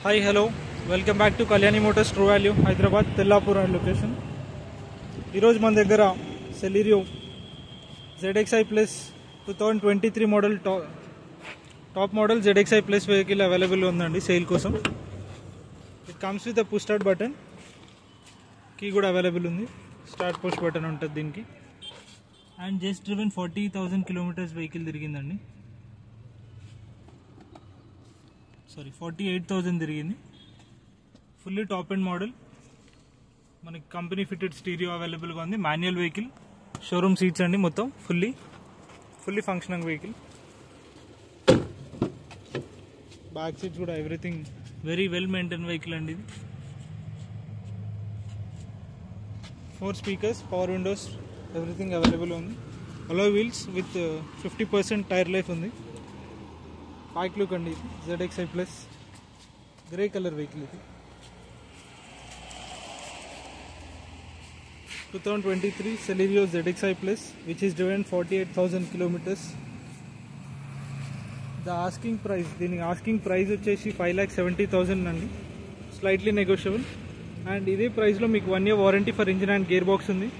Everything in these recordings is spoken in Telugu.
Hi, hello. Welcome back to Kalyani Motors True Value, Hyderabad, Tellapur location. ఈరోజు మన దగ్గర Celerio ZXi Plus 2023 model top model ZXi Plus vehicle available ఉందండి సేల్ కోసం. It comes with push start button, key కూడా అవైలబుల్ ఉంది. స్టార్ట్ పుష్ బటన్ ఉంటుంది దీనికి. And just driven 40,000 kilometres vehicle తిరిగిందండి. 48,000 తిరిగింది. Fully top and model. మనకి కంపెనీ ఫిటెడ్ స్టీరియో అవైలబుల్గా ఉంది. మాన్యువల్ వెహికల్, షోరూమ్ సీట్స్ అండి, మొత్తం fully functioning vehicle. Back seats కూడా everything very well maintain vehicle అండి ఇది. 4 speakers, power Windows, everything available ఉంది. Alloy wheels with 50% tyre life ఉంది. బ్యాక్ లుక్ అండి ఇది ZXi Plus, grey colour vehicle ఇది. 2023 Celerio ZXi Plus which is driven 48,000 kilometers. The asking price, దీని ఆస్కింగ్ ప్రైస్ వచ్చేసి 5,70,000 అండి. Slightly negotiable. అండ్ ఇదే ప్రైస్లో మీకు 1 year warranty for engine and gear box ఉంది.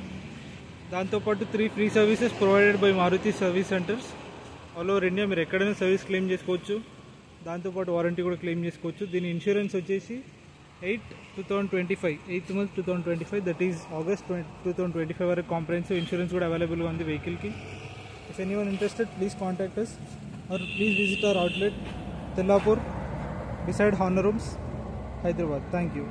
దాంతోపాటు 3 free services provided by Maruti service centres. All over India మీరు ఎక్కడైనా సర్వీస్ క్లెయిమ్ చేసుకోవచ్చు. దాంతోపాటు వారంటీ కూడా క్లెయిమ్ చేసుకోవచ్చు. దీని ఇన్సూరెన్స్ వచ్చేసి 8th month 2025, that is August 2025 వరకు కాంప్రహెన్సివ్ ఇన్సూరెన్స్ కూడా అవైలబుల్గా ఉంది వెహికల్కి. If anyone interested please contact us or please visit our outlet Tellapur beside Honor Rooms, Hyderabad. Thank you.